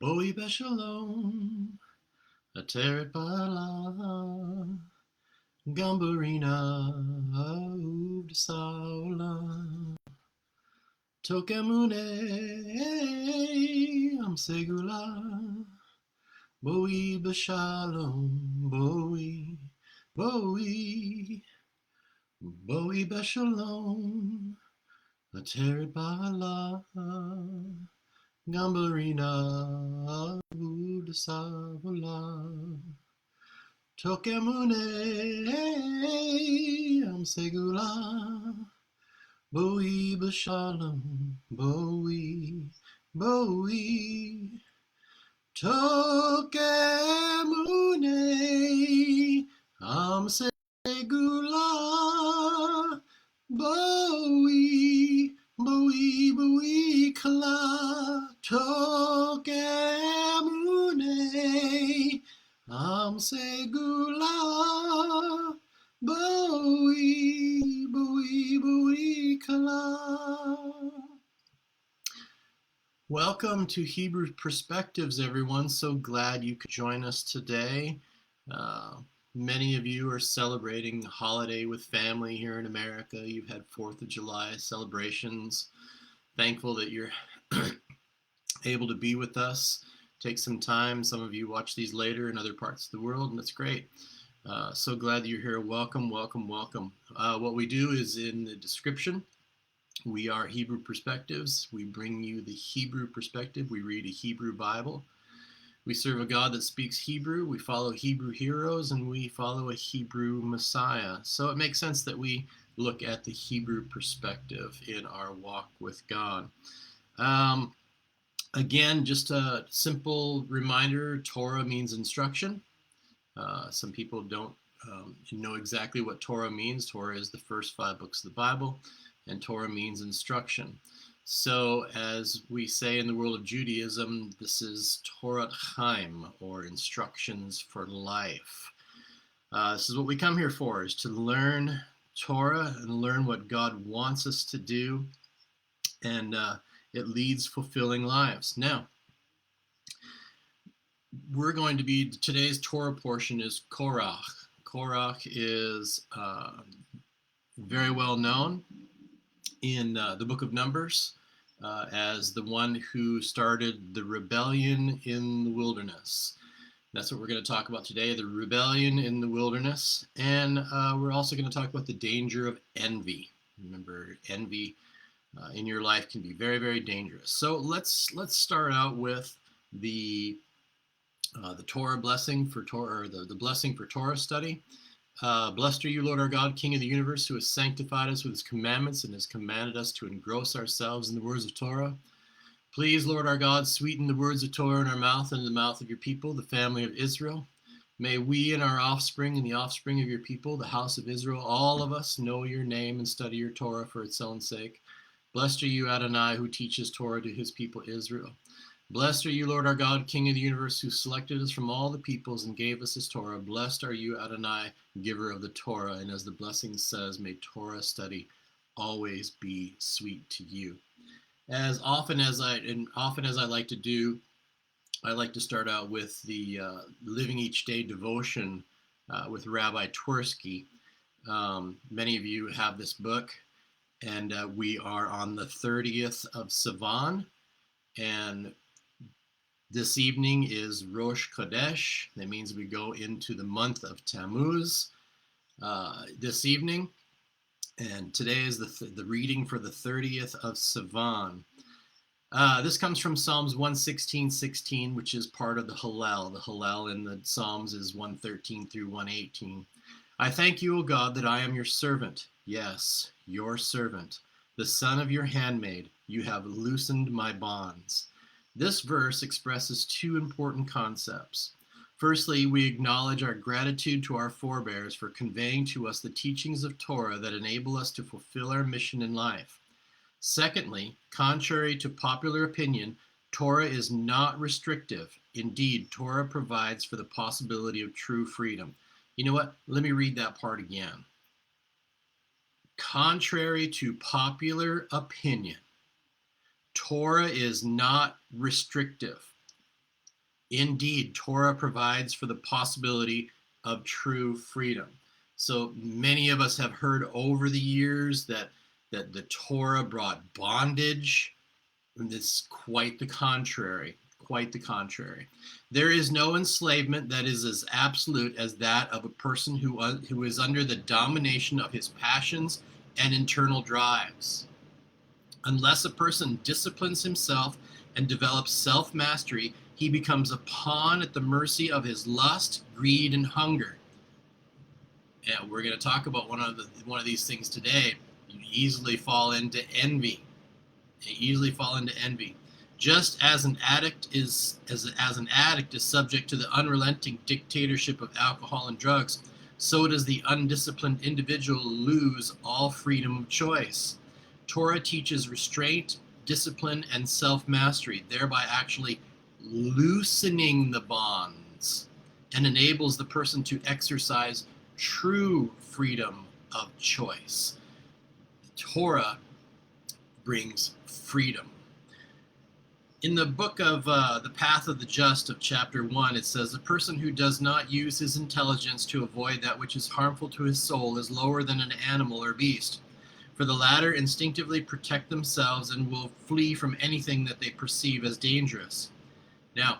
Boi Shalom, Ateret Bala, Gambarina, Uvd Saula, Tokemune, Amsegula, Boi Shalom, Boi Shalom, Ateret Bala, Gambarina, Uvd Saula. Tokemune Amsegula Boi Bashalom Boi Tokemune Amsegula Boi Kala Tokemune Amsegula Boi Kala. Welcome to Hebrew Perspectives, everyone. So glad you could join us today. Many of you are celebrating the holiday with family here in America. You've had 4th of July celebrations. Thankful that you're able to be with us. Take some time. Some of you watch these later in other parts of the world, and that's great. So glad that you're here. Welcome. What we do is in the description, we are Hebrew Perspectives. We bring you the Hebrew perspective. We read a Hebrew Bible. We serve a God that speaks Hebrew. We follow Hebrew heroes, and we follow a Hebrew Messiah. So it makes sense that we look at the Hebrew perspective in our walk with God. Again, just a simple reminder, Torah means instruction. Some people don't know exactly what Torah means. Torah is the first 5 books of the Bible, and Torah means instruction. So as we say in the world of Judaism, this is Torah Chaim, or instructions for life. This is what we come here for, is to learn Torah and learn what God wants us to do, and it leads fulfilling lives. Now, we're going to be, today's Torah portion is Korach. Korach is very well known in the book of Numbers as the one who started the rebellion in the wilderness. That's what we're going to talk about today, the rebellion in the wilderness. And we're also going to talk about the danger of envy. Remember, envy in your life can be very, very dangerous. So let's start out with the Torah blessing for Torah, or the blessing for Torah study. Blessed are you, Lord our God, King of the universe, who has sanctified us with his commandments and has commanded us to engross ourselves in the words of Torah. Please, Lord our God, sweeten the words of Torah in our mouth and in the mouth of your people, the family of Israel. May we and our offspring and the offspring of your people, the house of Israel, all of us know your name and study your Torah for its own sake. Blessed are you, Adonai, who teaches Torah to his people Israel. Blessed are you, Lord our God, King of the universe, who selected us from all the peoples and gave us his Torah. Blessed are you, Adonai, giver of the Torah. And as the blessing says, may Torah study always be sweet to you. As often as I like to do, I like to start out with the Living Each Day devotion with Rabbi Twersky. Many of you have this book, and we are on the 30th of Sivan, and this evening is Rosh Chodesh. That means we go into the month of Tammuz this evening. And today is the reading for the 30th of Sivan. This comes from Psalms 116:16, which is part of the Hallel. The Hallel in the Psalms is 113 through 118. I thank you, O God, that I am your servant. Yes, your servant, the son of your handmaid. You have loosened my bonds. This verse expresses 2 important concepts. Firstly, we acknowledge our gratitude to our forebears for conveying to us the teachings of Torah that enable us to fulfill our mission in life. Secondly, contrary to popular opinion, Torah is not restrictive. Indeed, Torah provides for the possibility of true freedom. You know what? Let me read that part again. Contrary to popular opinion, Torah is not restrictive. Indeed, Torah provides for the possibility of true freedom. So many of us have heard over the years that the Torah brought bondage, and it's quite the contrary. Quite the contrary. There is no enslavement that is as absolute as that of a person who is under the domination of his passions and internal drives. Unless a person disciplines himself and develops self-mastery, he becomes a pawn at the mercy of his lust, greed, and hunger. Yeah, we're going to talk about one of these things today. You easily fall into envy. Just as an addict is subject to the unrelenting dictatorship of alcohol and drugs, so does the undisciplined individual lose all freedom of choice. Torah teaches restraint, discipline, and self-mastery, thereby actually loosening the bonds, and enables the person to exercise true freedom of choice. Torah brings freedom. In the book of The Path of the Just of chapter 1, it says, "A person who does not use his intelligence to avoid that which is harmful to his soul is lower than an animal or beast. For the latter instinctively protect themselves and will flee from anything that they perceive as dangerous." Now,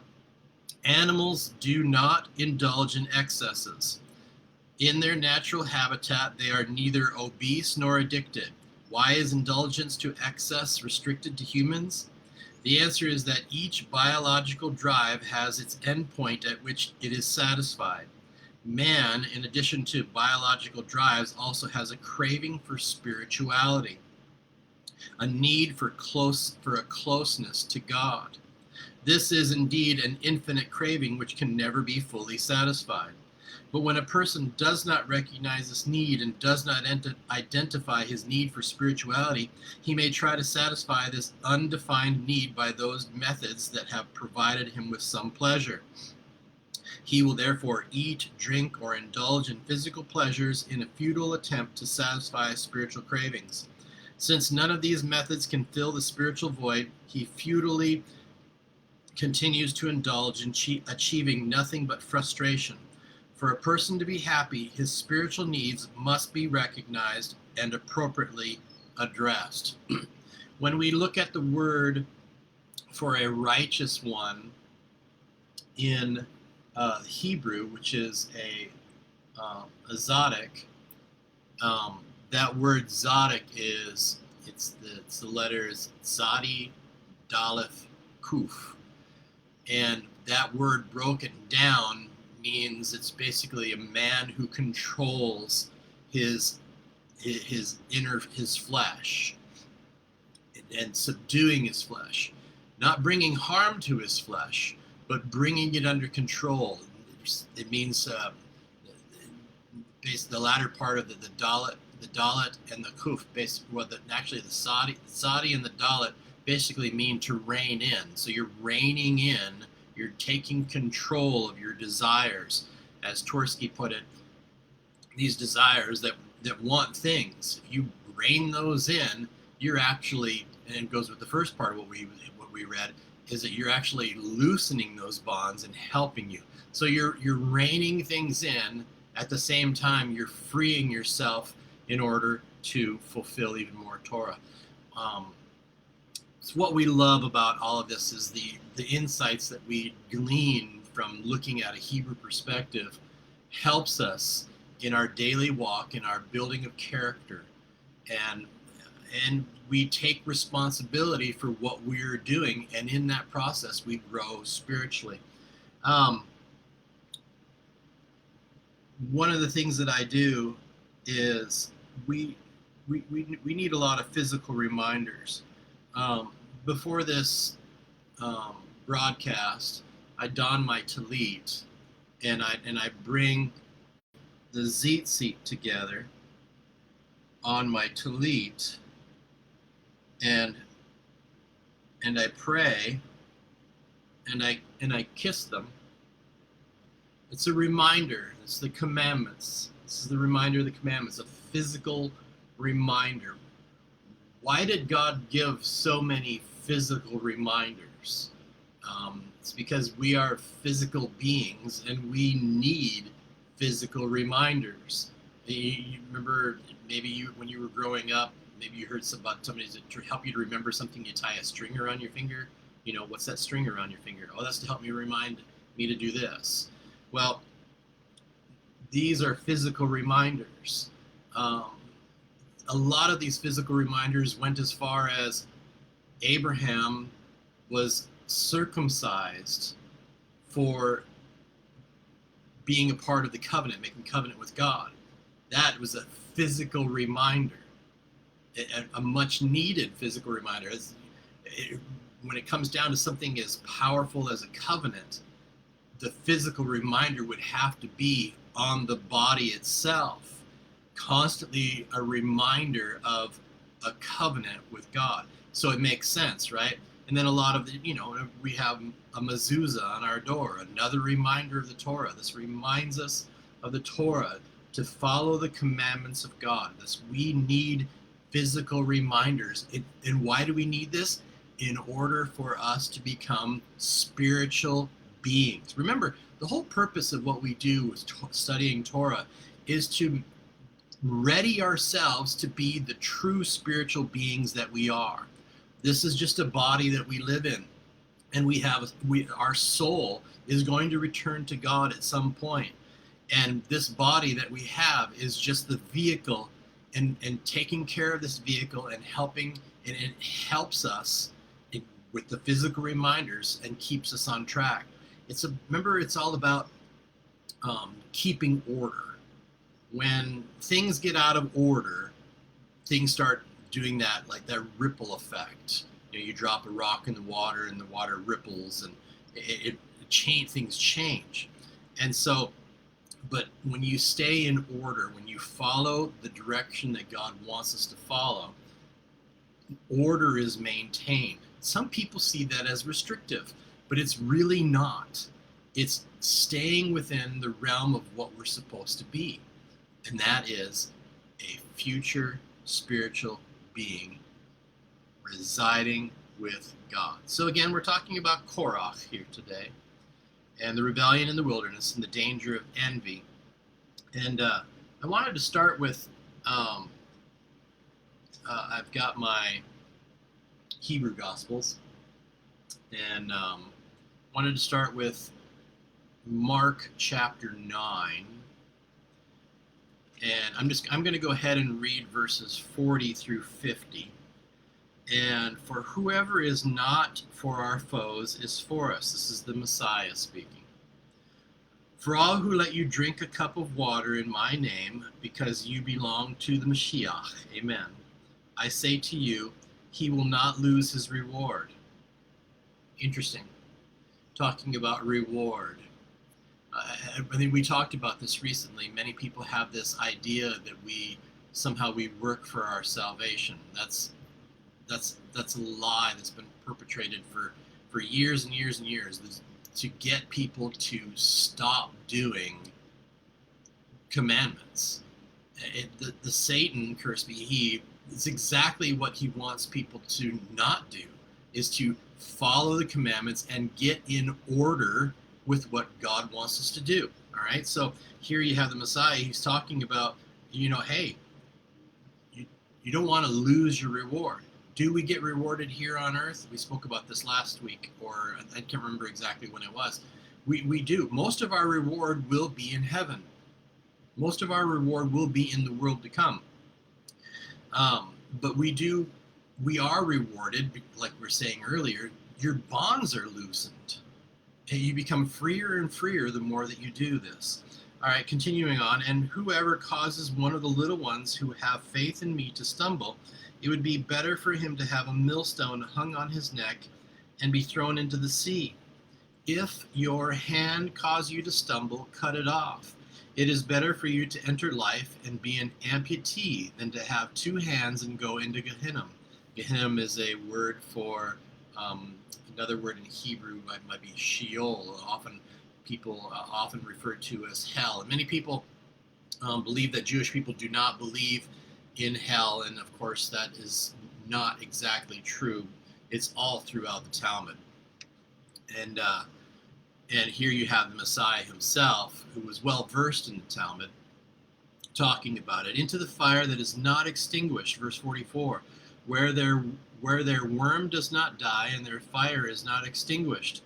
animals do not indulge in excesses. In their natural habitat, they are neither obese nor addicted. Why is indulgence to excess restricted to humans? The answer is that each biological drive has its endpoint at which it is satisfied. Man, in addition to biological drives, also has a craving for spirituality, a need for a closeness to God. This is indeed an infinite craving which can never be fully satisfied. But when a person does not recognize this need and does not identify his need for spirituality, he may try to satisfy this undefined need by those methods that have provided him with some pleasure. He will therefore eat, drink, or indulge in physical pleasures in a futile attempt to satisfy spiritual cravings. Since none of these methods can fill the spiritual void, he futilely continues to indulge in achieving nothing but frustration. For a person to be happy, his spiritual needs must be recognized and appropriately addressed. When we look at the word for a righteous one in Hebrew, which is a zadok, that word zadok it's the letters Zadi, Daleth, Kuf, and that word broken down means it's basically a man who controls his flesh and subduing his flesh, not bringing harm to his flesh, but bringing it under control. It means the latter part of the dalet and the kuf, actually the sadi and the dalet basically mean to rein in. So you're reining in. You're taking control of your desires. As Tversky put it, these desires that want things, if you rein those in, you're actually, and it goes with the first part of what we read, is that you're actually loosening those bonds and helping you. So you're reining things in, at the same time you're freeing yourself in order to fulfill even more Torah. So what we love about all of this is the insights that we glean from looking at a Hebrew perspective helps us in our daily walk, in our building of character, and we take responsibility for what we're doing, and in that process we grow spiritually. One of the things that I do is we need a lot of physical reminders. Before this broadcast, I don my talit, and I bring the tzitzit together on my talit, and I pray, and I kiss them. It's a reminder. It's the commandments. This is the reminder of the commandments, a physical reminder. Why did God give so many physical reminders? It's because we are physical beings and we need physical reminders. You remember, maybe when you were growing up, maybe you heard about somebody to help you to remember something. You tie a string around your finger. What's that string around your finger? Oh, that's to help me remind me to do this. Well, these are physical reminders. A lot of these physical reminders went as far as Abraham was circumcised for being a part of the covenant, making covenant with God. That was a physical reminder, a much needed physical reminder. When it comes down to something as powerful as a covenant, the physical reminder would have to be on the body itself, constantly a reminder of a covenant with God. So it makes sense, right? And then a lot of we have a mezuzah on our door, another reminder of the Torah. This reminds us of the Torah, to follow the commandments of God. We need physical reminders. And why do we need this? In order for us to become spiritual beings. Remember, the whole purpose of what we do with studying Torah is to ready ourselves to be the true spiritual beings that we are. This is just a body that we live in, and our soul is going to return to God at some point. And this body that we have is just the vehicle, and taking care of this vehicle and helping, and it helps us with the physical reminders and keeps us on track. Remember, it's all about keeping order. When things get out of order, things start doing that ripple effect. You drop a rock in the water and the water ripples, and things change. And so, but when you stay in order, when you follow the direction that God wants us to follow, order is maintained. Some people see that as restrictive, but it's really not. It's staying within the realm of what we're supposed to be, and that is a future spiritual being residing with God. So again, we're talking about Korach here today, and the rebellion in the wilderness, and the danger of envy. And I wanted to start with, I've got my Hebrew Gospels, and wanted to start with Mark chapter 9. And I'm going to go ahead and read verses 40 through 50. And for whoever is not for our foes is for us. This is the Messiah speaking. For all who let you drink a cup of water in my name, because you belong to the Mashiach, amen, I say to you, he will not lose his reward. Interesting. Talking about reward. I think we talked about this recently. Many people have this idea that we work for our salvation. That's a lie that's been perpetrated for years and years and years, to get people to stop doing commandments. The Satan, cursed be he, it's exactly what he wants people to not do, is to follow the commandments and get in order with what God wants us to do. All right, so here you have the Messiah. He's talking about, hey, you don't want to lose your reward. Do we get rewarded here on earth? We spoke about this last week, or I can't remember exactly when it was. We do. Most of our reward will be in heaven. Most of our reward will be in the world to come. But we are rewarded, like we were saying earlier. Your bonds are loosened. You become freer and freer the more that you do this. All right, continuing on. And whoever causes one of the little ones who have faith in me to stumble, it would be better for him to have a millstone hung on his neck and be thrown into the sea. If your hand cause you to stumble, cut it off. It is better for you to enter life and be an amputee than to have two hands and go into Gehinnom. Gehinnom is a word for, another word in Hebrew might be Sheol. People often refer to as hell. And many people believe that Jewish people do not believe in hell, and of course that is not exactly true. It's all throughout the Talmud. And here you have the Messiah himself, who was well versed in the Talmud, talking about it. Into the fire that is not extinguished, verse 44, where their worm does not die and their fire is not extinguished.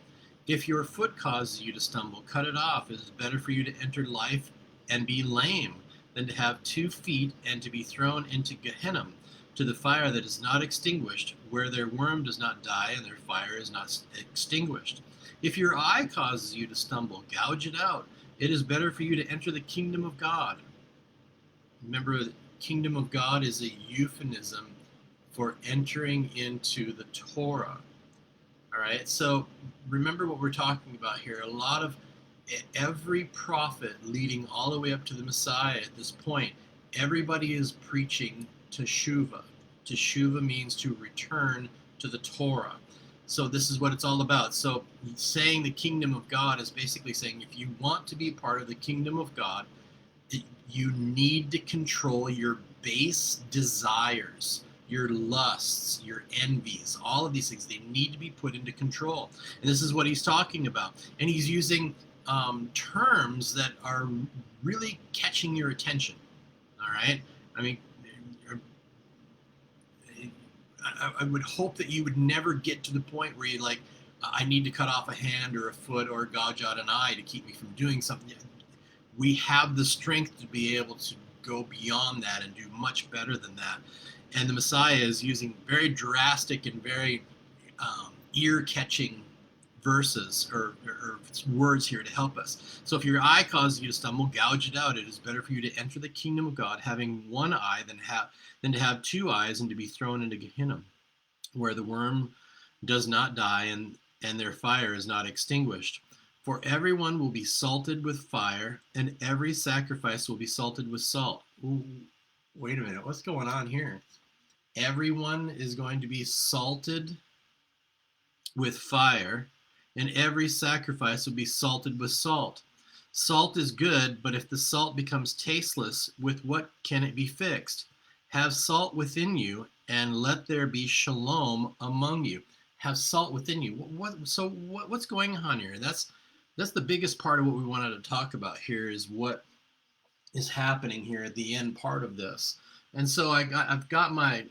If your foot causes you to stumble, cut it off. It is better for you to enter life and be lame than to have 2 feet and to be thrown into Gehenna, to the fire that is not extinguished, where their worm does not die and their fire is not extinguished. If your eye causes you to stumble, gouge it out. It is better for you to enter the kingdom of God. Remember, the kingdom of God is a euphemism for entering into the Torah. All right, so remember what we're talking about here. A lot of every prophet leading all the way up to the Messiah at this point, everybody is preaching teshuvah. Teshuvah means to return to the Torah. So this is what it's all about. So saying the kingdom of God is basically saying if you want to be part of the kingdom of God, you need to control your base desires, your lusts, your envies, all of these things. They need to be put into control. And this is what he's talking about. And he's using terms that are really catching your attention. All right? I mean, I would hope that you would never get to the point where you're like, I need to cut off a hand or a foot or gouge out an eye to keep me from doing something. We have the strength to be able to go beyond that and do much better than that. And the Messiah is using very drastic and very ear-catching verses or words here to help us. So if your eye causes you to stumble, gouge it out. It is better for you to enter the kingdom of God having one eye than to have 2 eyes and to be thrown into Gehenna, where the worm does not die and their fire is not extinguished. For everyone will be salted with fire, and every sacrifice will be salted with salt. Ooh, wait a minute, what's going on here? Everyone is going to be salted with fire, and every sacrifice will be salted with salt. Salt is good, but if the salt becomes tasteless, with what can it be fixed? Have salt within you, and let there be shalom among you. Have salt within you. What's going on here? That's the biggest part of what we wanted to talk about here, is what is happening here at the end part of this. And so I've got my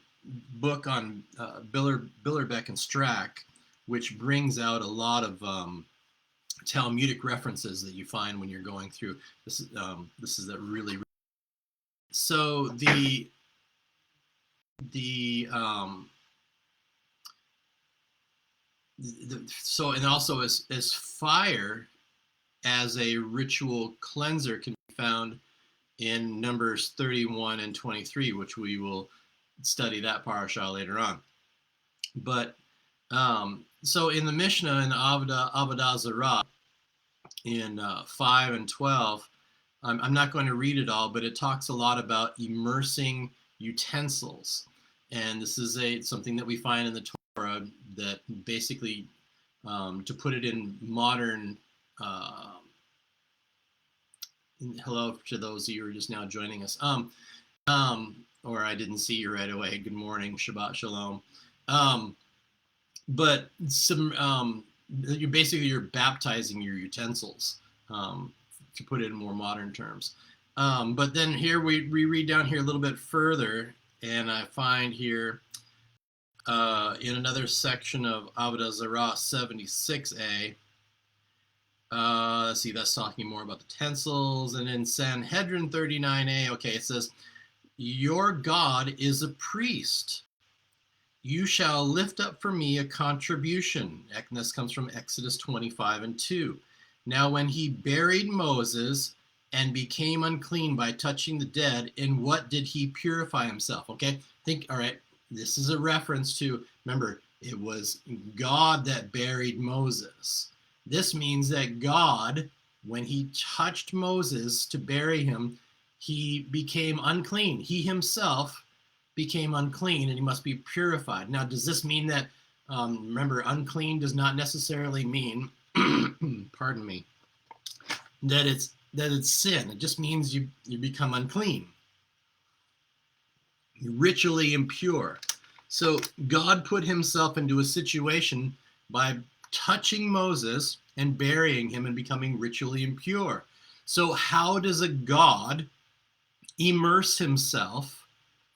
book on Billerbeck and Strack, which brings out a lot of Talmudic references that you find when you're going through this. This is a really so so, and also as fire as a ritual cleanser can be found in Numbers 31 and 23, which we will study that parasha later on. But so in the Mishnah in Avodah Zarah in 5 and 12, I'm not going to read it all, but it talks a lot about immersing utensils, and this is something that we find in the Torah that basically, to put it in modern. Hello to those of you who are just now joining us. Or I didn't see you right away. Good morning, Shabbat Shalom. But you're baptizing your utensils, to put it in more modern terms. But then here we read down here a little bit further, and I find here in another section of Avodah Zarah 76a. Let's see, that's talking more about the utensils. And in Sanhedrin 39a, okay, it says, your God is a priest. You shall lift up for me a contribution. And this comes from Exodus 25 and 2. Now when he buried Moses and became unclean by touching the dead, in what did he purify himself? Okay, all right, this is a reference to, remember, it was God that buried Moses. This means that God, when he touched Moses to bury him, he became unclean. He himself became unclean, and he must be purified. Now, does this mean that, remember, unclean does not necessarily mean, pardon me, that it's sin. It just means you become unclean. You're ritually impure. So God put himself into a situation by touching Moses and burying him and becoming ritually impure. So how does a God immerse himself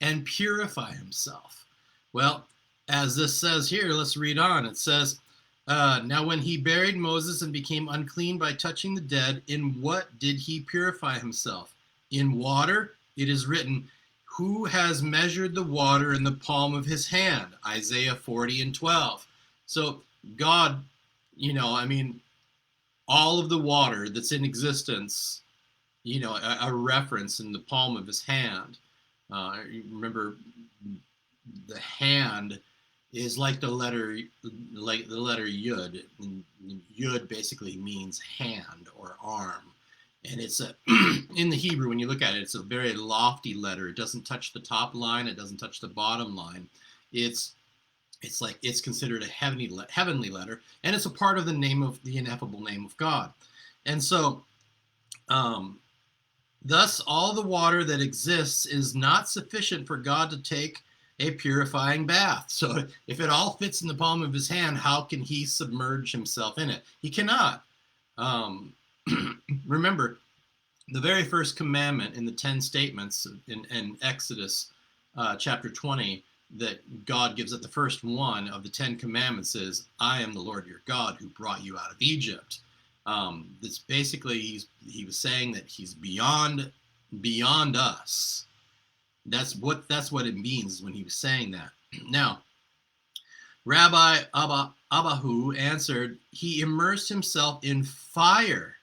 and purify himself? Well, as this says here, let's read on. It says, now when he buried Moses and became unclean by touching the dead, in what did he purify himself? In water? It is written, who has measured the water in the palm of his hand? Isaiah 40:12. So God, all of the water that's in existence, a reference in the palm of his hand. Remember, the hand is like the letter Yud. And Yud basically means hand or arm. And it's in the Hebrew, when you look at it, it's a very lofty letter. It doesn't touch the top line. It doesn't touch the bottom line. It's considered a heavenly letter, and it's a part of the ineffable name of God. And so, thus, all the water that exists is not sufficient for God to take a purifying bath. So if it all fits in the palm of his hand, how can he submerge himself in it? He cannot. Remember, the very first commandment in the 10 statements in Exodus chapter 20 that God gives at the first one of the 10 commandments is, I am the Lord your God who brought you out of Egypt. That's basically, he was saying that he's beyond us. That's what it means when he was saying that. Now, Rabbi Abahu answered, he immersed himself in fire.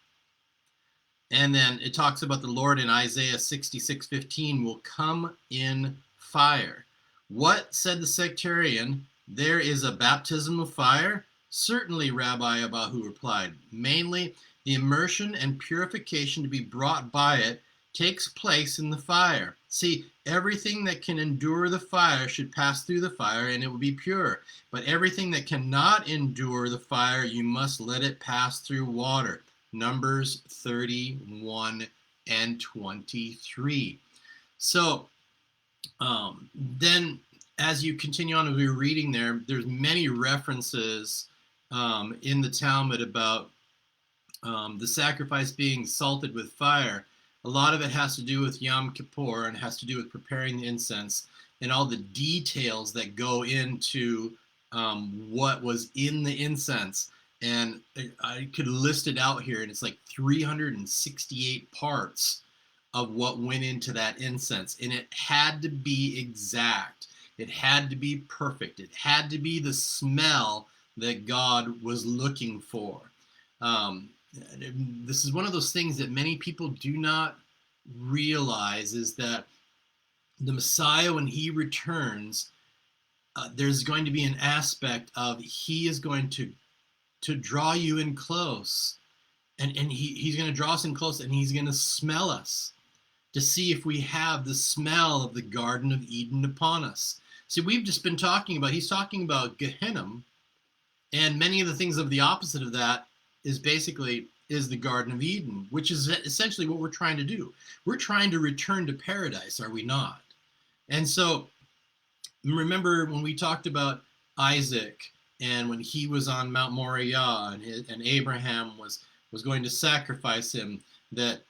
And then it talks about the Lord in Isaiah 66:15 will come in fire. What, said the sectarian, there is a baptism of fire? Certainly, Rabbi Abahu replied. Mainly, the immersion and purification to be brought by it takes place in the fire. See, everything that can endure the fire should pass through the fire, and it will be pure. But everything that cannot endure the fire, you must let it pass through water. Numbers 31:23. So then as you continue on, as we were reading there's many references in the Talmud about the sacrifice being salted with fire. A lot of it has to do with Yom Kippur and has to do with preparing the incense and all the details that go into what was in the incense. And I could list it out here, and it's like 368 parts of what went into that incense. And it had to be exact. It had to be perfect. It had to be the smell that God was looking for. This is one of those things that many people do not realize, is that the Messiah, when he returns, there's going to be an aspect of he is going to draw you in close, and he's going to draw us in close, and he's going to smell us to see if we have the smell of the Garden of Eden upon us. See, we've just been he's talking about Gehenna, and many of the things of the opposite of that is the Garden of Eden, which is essentially what we're trying to do. We're trying to return to paradise, are we not? And so remember when we talked about Isaac, and when he was on Mount Moriah, and Abraham was going to sacrifice him, that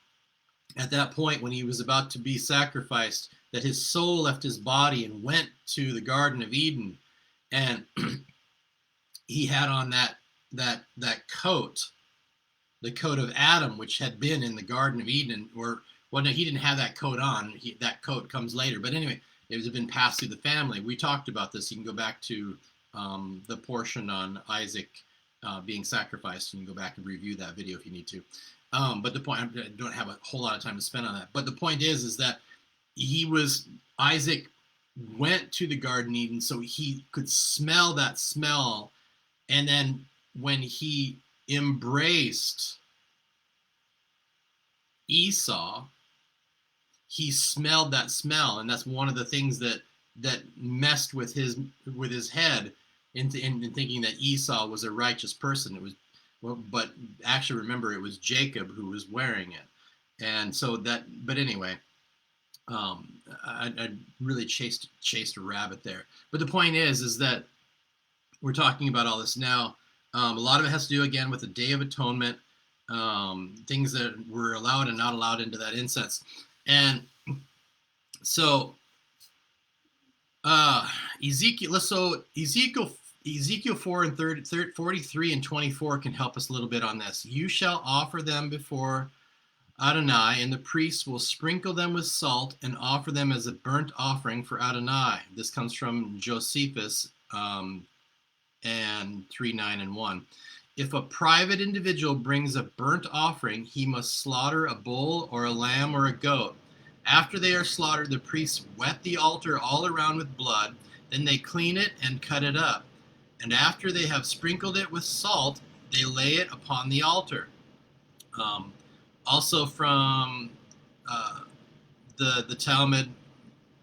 at that point when he was about to be sacrificed, that his soul left his body and went to the Garden of Eden, and he had on that coat, the coat of Adam, which had been in the Garden of Eden. Or, well, no, he didn't have that coat on. That coat comes later. But anyway, it had been passed through the family. We talked about this. You can go back to the portion on Isaac being sacrificed, and you can go back and review that video if you need to. But the point, I don't have a whole lot of time to spend on that. But the point is that Isaac went to the Garden of Eden so he could smell that smell. And then when he embraced Esau, he smelled that smell. And that's one of the things that messed with his head in thinking that Esau was a righteous person. It was, but actually remember, it was Jacob who was wearing it. And so but anyway, I really chased a rabbit there. But the point is that we're talking about all this now. A lot of it has to do, again, with the Day of Atonement, things that were allowed and not allowed into that incense. And so Ezekiel 4 and 43 and 24 can help us a little bit on this. You shall offer them before Adonai, and the priests will sprinkle them with salt and offer them as a burnt offering for Adonai. This comes from Josephus and 3:9 and 1. If a private individual brings a burnt offering, he must slaughter a bull or a lamb or a goat. After they are slaughtered, the priests wet the altar all around with blood. Then they clean it and cut it up. And after they have sprinkled it with salt, they lay it upon the altar. Also from the Talmud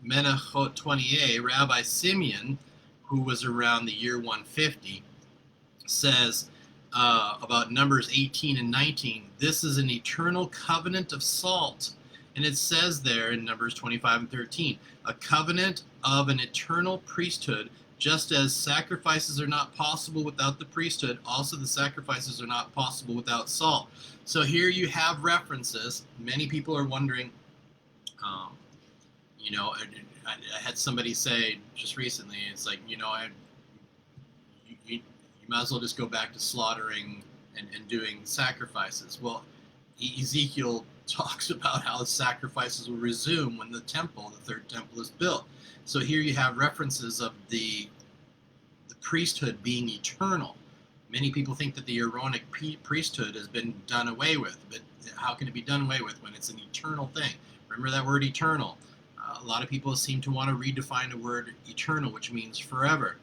Menachot 20a, Rabbi Simeon, who was around the year 150, says about Numbers 18 and 19, this is an eternal covenant of salt. And it says there in Numbers 25 and 13, a covenant of an eternal priesthood, just as sacrifices are not possible without the priesthood, also the sacrifices are not possible without salt. So here you have references. Many people are wondering, I had somebody say just recently, it's like, you might as well just go back to slaughtering and doing sacrifices. Well, Ezekiel talks about how the sacrifices will resume when the third temple is built. So here you have references of the priesthood being eternal. Many people think that the Aaronic priesthood has been done away with, but how can it be done away with when it's an eternal thing? Remember that word eternal. A lot of people seem to want to redefine the word eternal, which means forever.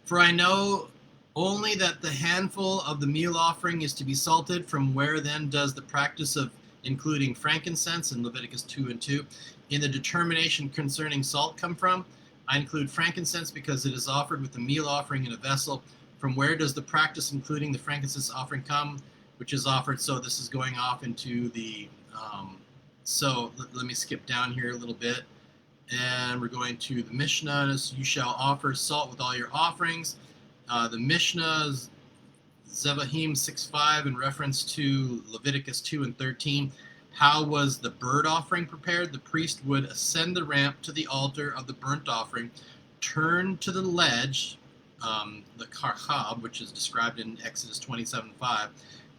For I know only that the handful of the meal offering is to be salted. From where then does the practice of including frankincense in Leviticus 2 and 2 in the determination concerning salt come from? I include frankincense because it is offered with the meal offering in a vessel. From where does the practice including the frankincense offering come, which is offered? So this is going off into the, let me skip down here a little bit. And we're going to the Mishnah. You shall offer salt with all your offerings. The Mishnah is Zevahim 6:5 in reference to Leviticus 2 and 13. How was the burnt offering prepared? The priest would ascend the ramp to the altar of the burnt offering, turn to the ledge, the karchab, which is described in Exodus 27:5,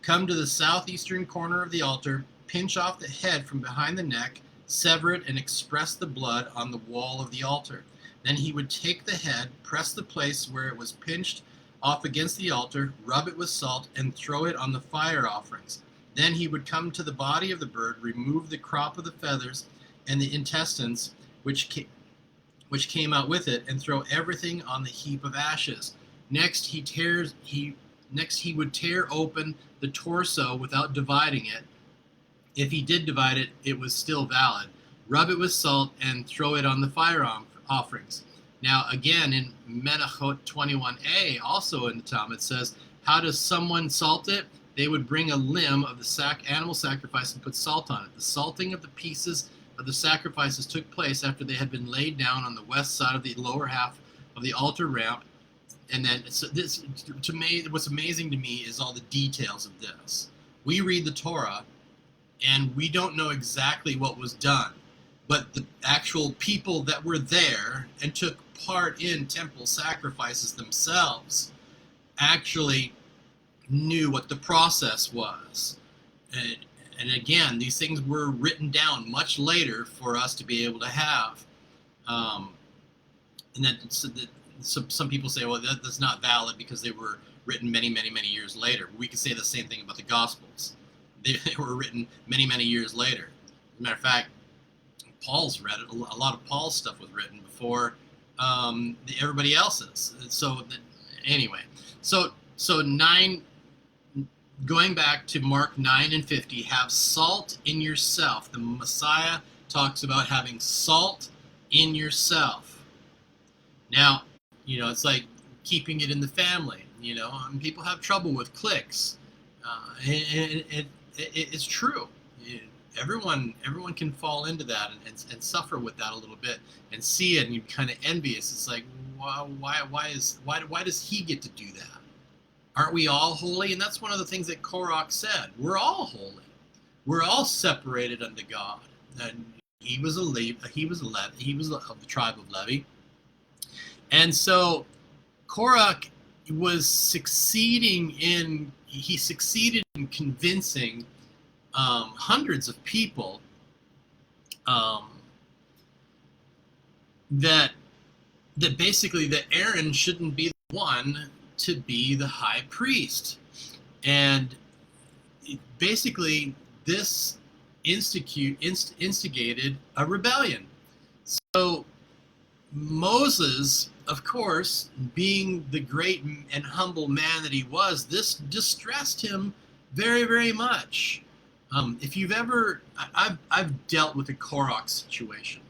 come to the southeastern corner of the altar, pinch off the head from behind the neck, sever it, and express the blood on the wall of the altar. Then he would take the head, press the place where it was pinched off against the altar, rub it with salt, and throw it on the fire offerings. Then he would come to the body of the bird, remove the crop of the feathers and the intestines which came out with it, and throw everything on the heap of ashes. Next he would tear open the torso without dividing it. If he did divide it, it was still valid. Rub it with salt and throw it on the fire offerings. Now again in Menachot 21a, also in the Talmud, it says, how does someone salt it? They would bring a limb of the animal sacrifice and put salt on it. The salting of the pieces of the sacrifices took place after they had been laid down on the west side of the lower half of the altar ramp. And then, so this, to me, what's amazing to me is all the details of this. We read the Torah, and we don't know exactly what was done, but the actual people that were there and took part in temple sacrifices themselves actually knew what the process was. And again, these things were written down much later for us to be able to have. And that some people say, well, that's not valid because they were written many, many, many years later. We could say the same thing about the Gospels. They were written many, many years later. As a matter of fact, Paul's read it. A lot of Paul's stuff was written before everybody else's. So anyway, so 9, going back to Mark 9 and 50, have salt in yourself. The Messiah talks about having salt in yourself. Now, it's like keeping it in the family. And people have trouble with cliques. It's true. Everyone can fall into that and suffer with that a little bit and see it, and you're kind of envious. It's like, why does he get to do that? Aren't we all holy? And that's one of the things that Korach said. We're all holy. We're all separated unto God. And he was of the tribe of Levi. And so Korach succeeded in convincing hundreds of people that basically that Aaron shouldn't be the one to be the high priest. And basically this instigated a rebellion. So Moses, of course, being the great and humble man that he was, this distressed him very, very much. If you've ever, I've dealt with a Korach situation,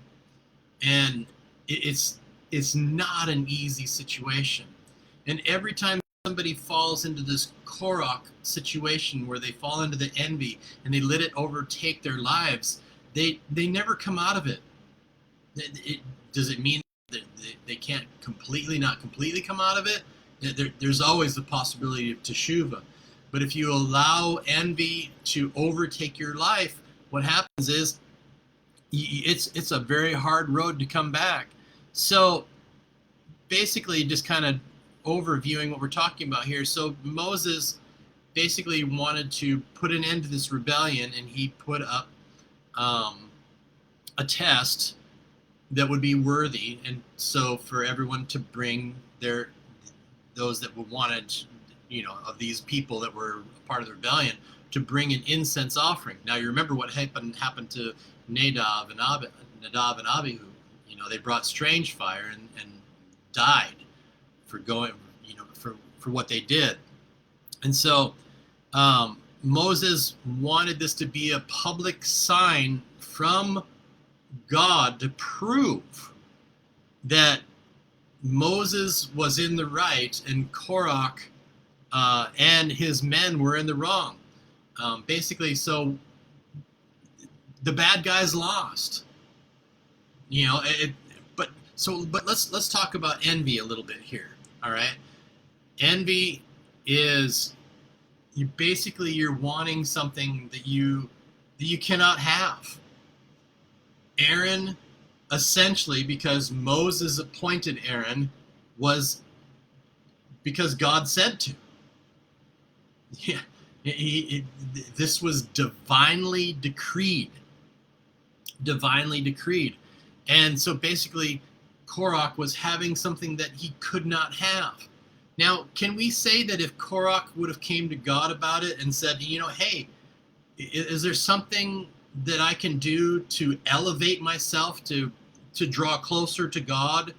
and it's not an easy situation. And every time somebody falls into this Korach situation where they fall into the envy and they let it overtake their lives, they never come out of it. Does it mean that they can't not completely come out of it? There's always the possibility of teshuvah. But if you allow envy to overtake your life, what happens is it's a very hard road to come back. So basically, just kind of overviewing what we're talking about here. So Moses basically wanted to put an end to this rebellion, and he put up a test that would be worthy. And so for everyone to bring those that wanted, of these people that were part of the rebellion, to bring an incense offering. Now you remember what happened to Nadab and Abihu. They brought strange fire and died for going, for what they did. And so Moses wanted this to be a public sign from God to prove that Moses was in the right and Korach and his men were in the wrong. Basically, so the bad guys lost. But let's talk about envy a little bit here. All right, envy is you're wanting something that you cannot have. Aaron, essentially, because Moses appointed Aaron, was because God said to. Yeah, this was divinely decreed. Divinely decreed. And so basically, Korach was having something that he could not have. Now, can we say that if Korach would have came to God about it and said, hey, is there something that I can do to elevate myself, to draw closer to God,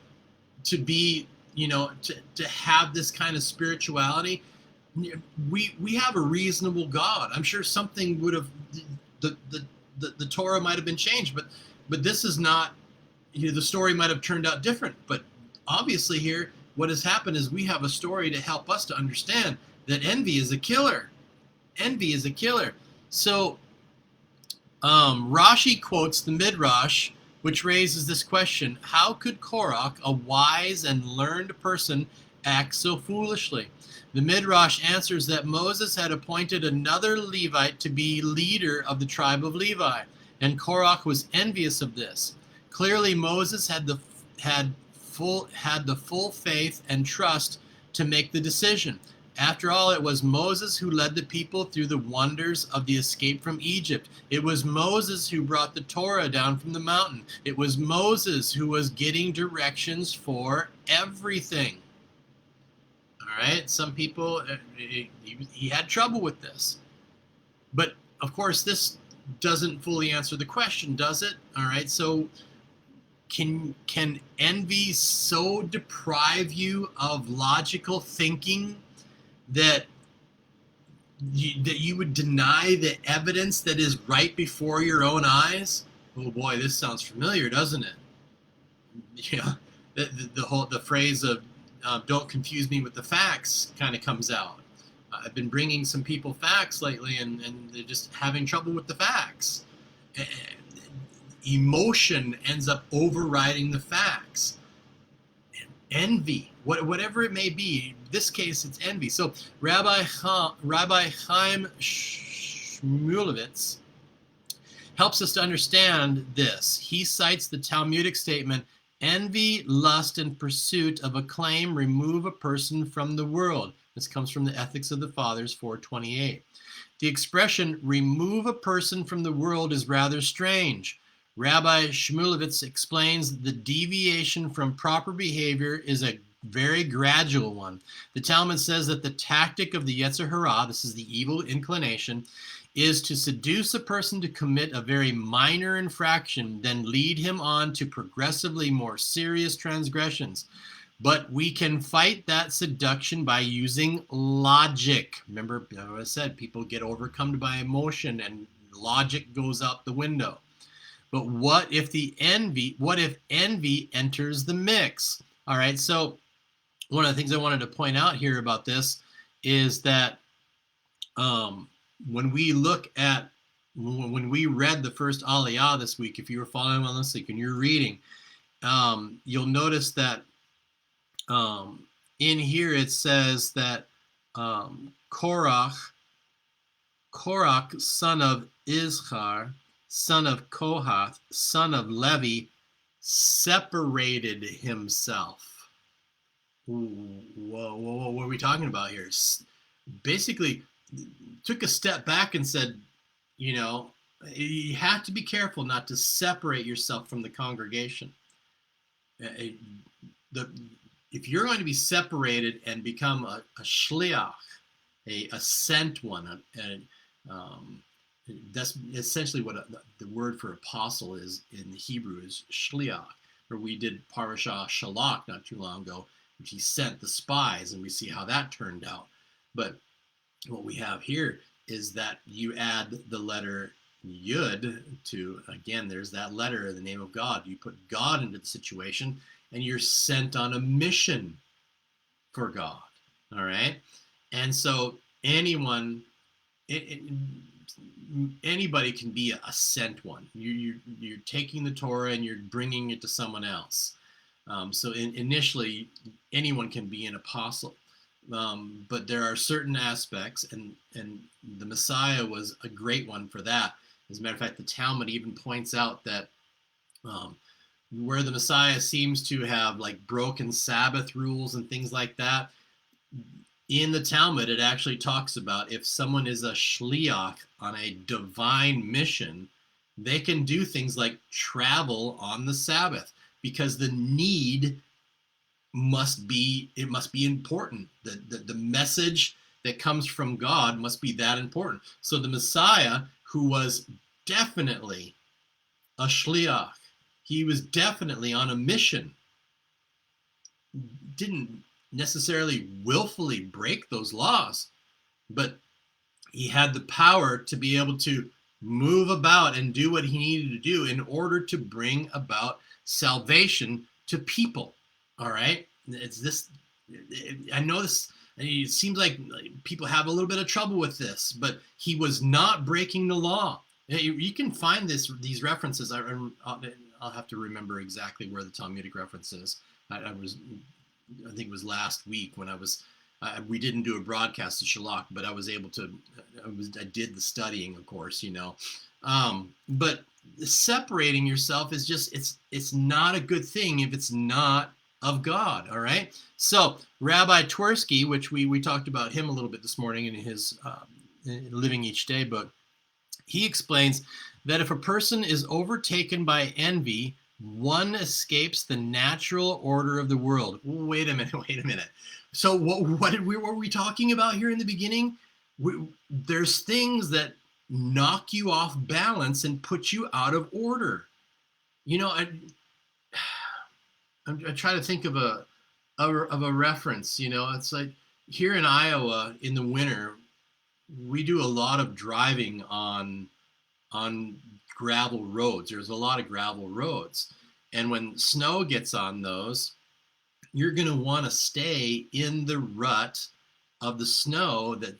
to be, to have this kind of spirituality? We have a reasonable God. I'm sure something would have, the Torah might have been changed, but this is not, the story might have turned out different. But obviously here, what has happened is we have a story to help us to understand that envy is a killer. Envy is a killer. So Rashi quotes the Midrash, which raises this question: how could Korach, a wise and learned person, act so foolishly? The Midrash answers that Moses had appointed another Levite to be leader of the tribe of Levi, and Korach was envious of this. Clearly, Moses had the full faith and trust to make the decision. After all, it was Moses who led the people through the wonders of the escape from Egypt. It was Moses who brought the Torah down from the mountain. It was Moses who was getting directions for everything. All right, some people, he had trouble with this. But, of course, this doesn't fully answer the question, does it? All right, so can envy so deprive you of logical thinking that you would deny the evidence that is right before your own eyes? Oh boy, this sounds familiar, doesn't it? Yeah, the phrase of "don't confuse me with the facts" kind of comes out. I've been bringing some people facts lately, and they're just having trouble with the facts. Emotion ends up overriding the facts. And envy, whatever it may be. In this case, it's envy. So Rabbi Chaim Shmulevitz helps us to understand this. He cites the Talmudic statement, envy, lust, and pursuit of acclaim remove a person from the world. This comes from the Ethics of the Fathers 428. The expression remove a person from the world is rather strange. Rabbi Shmulevitz explains the deviation from proper behavior is a very gradual one. The Talmud says that the tactic of the Yetzer Hara, this is the evil inclination, is to seduce a person to commit a very minor infraction, then lead him on to progressively more serious transgressions. But we can fight that seduction by using logic. Remember, I said people get overcome by emotion and logic goes out the window. But what if envy enters the mix? All right, so one of the things I wanted to point out here about this is that when we read the first aliyah this week, if you were following on this week and you're reading, you'll notice that in here it says that Korach, son of Izhar, son of Kohath, son of Levi, separated himself. Whoa, what are we talking about here? Basically, took a step back and said, you have to be careful not to separate yourself from the congregation. If you're going to be separated and become a shliach, a sent one, that's essentially what the word for apostle is in the Hebrew is shliach. Or we did parasha shalach not too long ago, which he sent the spies, and we see how that turned out. But what we have here is that you add the letter Yud to, again, there's that letter in the name of God. You put God into the situation, and you're sent on a mission for God. All right? And so anybody can be a sent one. You're taking the Torah and you're bringing it to someone else. So initially, anyone can be an apostle. But there are certain aspects, and the Messiah was a great one for that. As a matter of fact, the Talmud even points out that where the Messiah seems to have like broken Sabbath rules and things like that, in the Talmud it actually talks about if someone is a shliach on a divine mission, they can do things like travel on the Sabbath because the need must be important. The message that comes from God must be that important. So the Messiah, who was definitely a shliach, he was definitely on a mission, didn't necessarily willfully break those laws, but he had the power to be able to move about and do what he needed to do in order to bring about salvation to people. All right, it's this. I know this. It seems like people have a little bit of trouble with this, but he was not breaking the law. You can find these references. I'll have to remember exactly where the Talmudic reference is. I think it was last week when we didn't do a broadcast of Shalom, but I was able to. I did the studying, of course, But separating yourself is just it's not a good thing if it's not of God. All right. So Rabbi Twersky, which we talked about him a little bit this morning in his Living Each Day book, he explains that if a person is overtaken by envy, one escapes the natural order of the world. Wait a minute. So what were we talking about here in the beginning? There's things that knock you off balance and put you out of order. I'm trying to think of a reference. It's like here in Iowa in the winter, we do a lot of driving on gravel roads. There's a lot of gravel roads, and when snow gets on those, you're going to want to stay in the rut of the snow that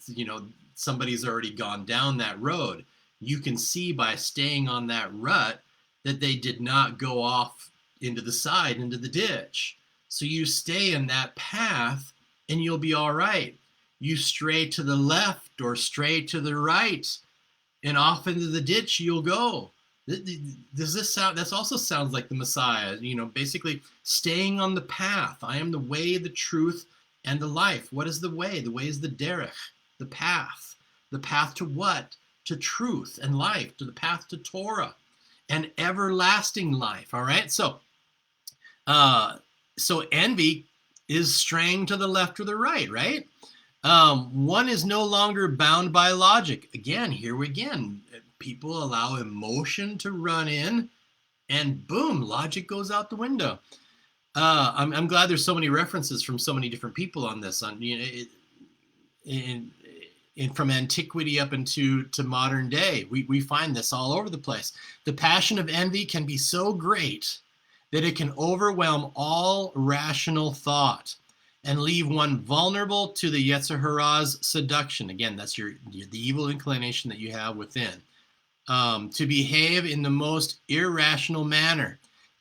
somebody's already gone down that road. You can see by staying on that rut that they did not go off into the side, into the ditch. So you stay in that path and you'll be all right. You stray to the left or stray to the right, and off into the ditch you'll go. Does this sound, that also sounds like the Messiah, basically staying on the path. I am the way, the truth, and the life. What is the way? The way is the derech, the path. The path to what? To truth and life, to the path to Torah and everlasting life. All right. So envy is straying to the left or the right, right? One is no longer bound by logic. Again, people allow emotion to run in, and boom, logic goes out the window. I'm glad there's so many references from so many different people on this. From antiquity up into modern day, we find this all over the place. The passion of envy can be so great that it can overwhelm all rational thought and leave one vulnerable to the Yetzer Hara's seduction. Again, that's the evil inclination that you have within, to behave in the most irrational manner.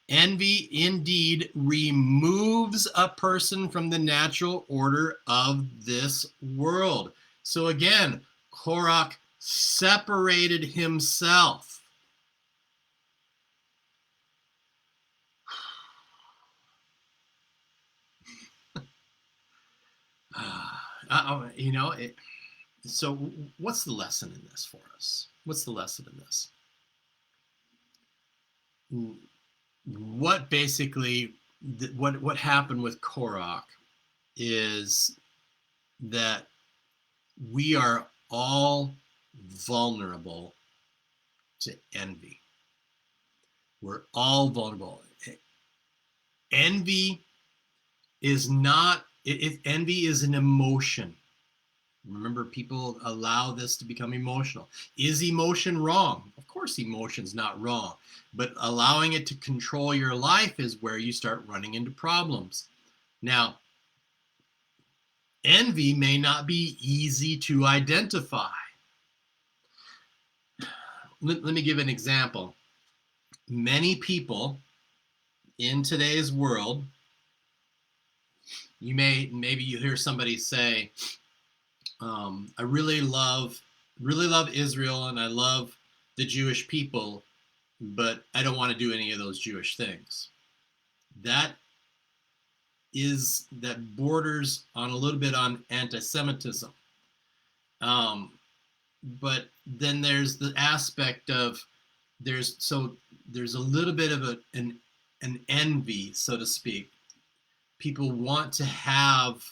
Envy indeed removes a person from the natural order of this world. So again, Korach separated himself. So what's the lesson in this for us? What's the lesson in this? What basically, what happened with Korach is that we are all vulnerable to envy. We're all vulnerable. Envy is not, envy is an emotion. Remember, people allow this to become emotional. Is emotion wrong? Of course, emotion's not wrong, but allowing it to control your life is where you start running into problems. Now, envy may not be easy to identify. Let me give an example. Many people in today's world, maybe you hear somebody say, I really love Israel and I love the Jewish people, but I don't want to do any of those Jewish things. That borders on a little bit on anti-Semitism. But then there's the aspect of there's a little bit of an envy, so to speak. People want to have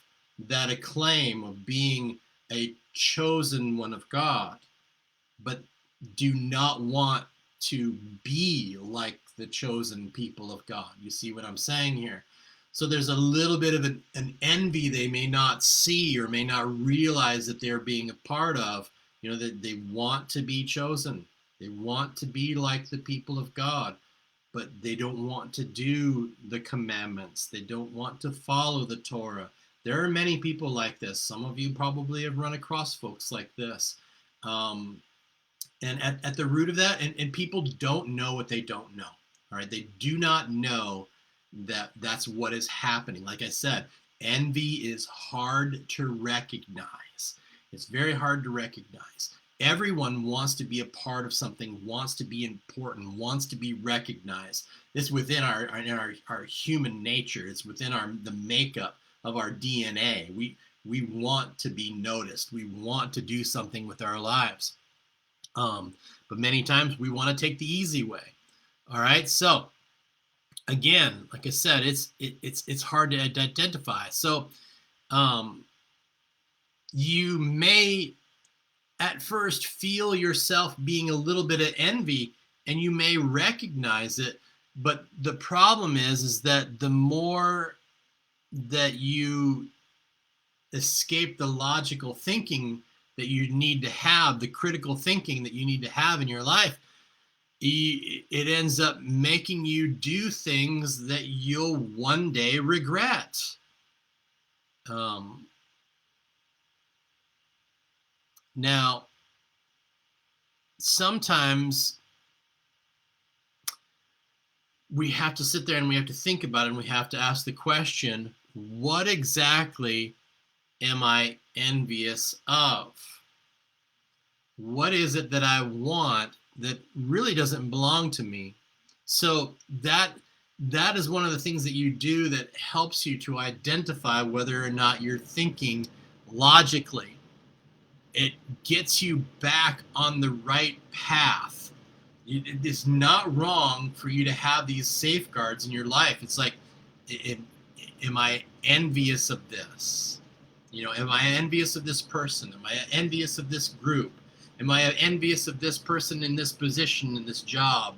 that acclaim of being a chosen one of God, but do not want to be like the chosen people of God. You see what I'm saying here? So there's a little bit of an envy they may not see or may not realize that they're being a part of, that they want to be chosen. They want to be like the people of God, but they don't want to do the commandments. They don't want to follow the Torah. There are many people like this. Some of you probably have run across folks like this. And at the root of that, and people don't know what they don't know. All right. They do not know that that's what is happening. Like I said, envy is hard to recognize. It's very hard to recognize. Everyone wants to be a part of something, wants to be important, wants to be recognized. It's within our human nature. It's within the makeup of our DNA. We want to be noticed. We want to do something with our lives. But many times we want to take the easy way. All right. So again, like I said, it's hard to identify. So you may at first feel yourself being a little bit of envy, and you may recognize it. But the problem is that the more that you escape the logical thinking that you need to have, the critical thinking that you need to have in your life, it ends up making you do things that you'll one day regret. Now, sometimes we have to sit there and we have to think about it, and we have to ask the question, what exactly am I envious of? What is it that I want that really doesn't belong to me? So that is one of the things that you do that helps you to identify whether or not you're thinking logically. It gets you back on the right path. It's not wrong for you to have these safeguards in your life. It's like, am I envious of this? Am I envious of this person? Am I envious of this group? Am I envious of this person in this position, in this job?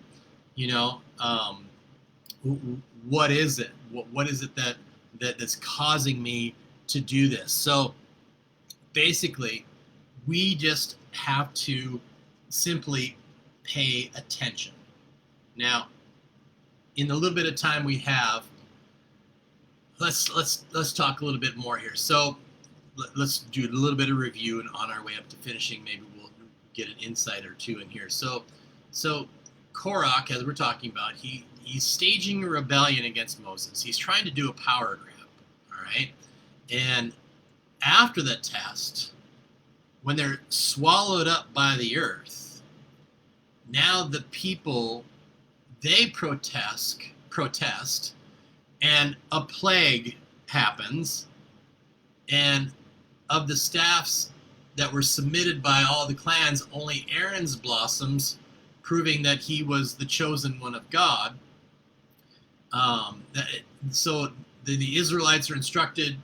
What is it? What is it that's causing me to do this? So basically, we just have to simply pay attention. Now, in the little bit of time we have, let's talk a little bit more here. So let's do a little bit of review, and on our way up to finishing, maybe we'll get an insight or two in here. So Korach, as we're talking about, he's staging a rebellion against Moses. He's trying to do a power grab, all right? And after the test, when they're swallowed up by the earth, now the people, they protest, and a plague happens, and of the staffs that were submitted by all the clans, only Aaron's blossoms, proving that he was the chosen one of God. So the Israelites are instructed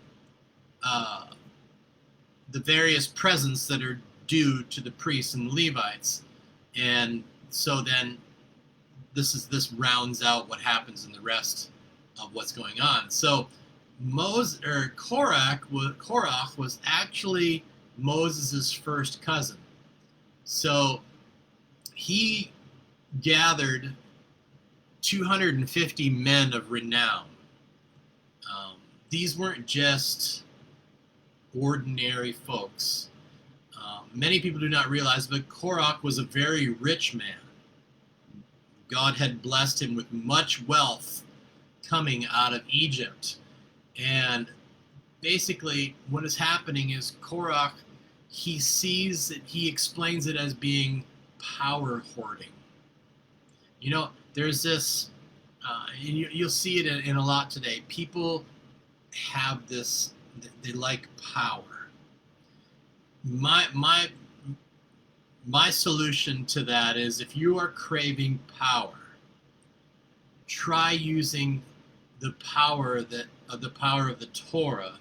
the various presents that are due to the priests and Levites, and so then this rounds out what happens in the rest of what's going on. So Korach was actually Moses' first cousin. So he gathered 250 men of renown. These weren't just ordinary folks. Many people do not realize, but Korach was a very rich man. God had blessed him with much wealth coming out of Egypt. And basically what is happening is Korach, he explains it as being power hoarding. There's this, and you'll see it in a lot today. People have this, they like power. My solution to that is, if you are craving power, try using the power of the Torah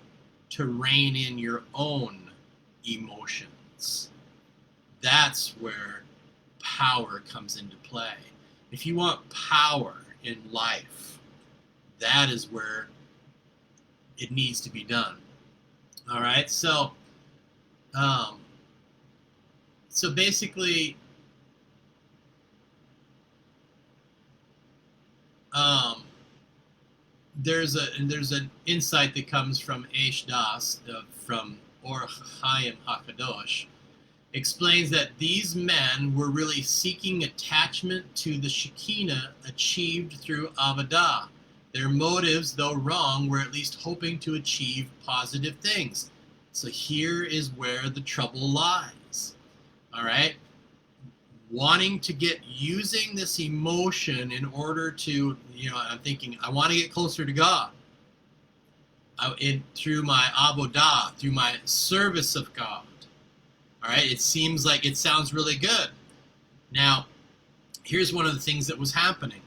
to rein in your own emotions. That's where power comes into play. If you want power in life, that is where it needs to be done. All right, so basically, there's an insight that comes from Eish Das, from Or Chaim HaKadosh, explains that these men were really seeking attachment to the Shekinah achieved through Avodah. Their motives, though wrong, were at least hoping to achieve positive things. So here is where the trouble lies. All right? Using this emotion in order to, I'm thinking, I want to get closer to God. Through my avodah, through my service of God. All right, it sounds really good. Now, here's one of the things that was happening.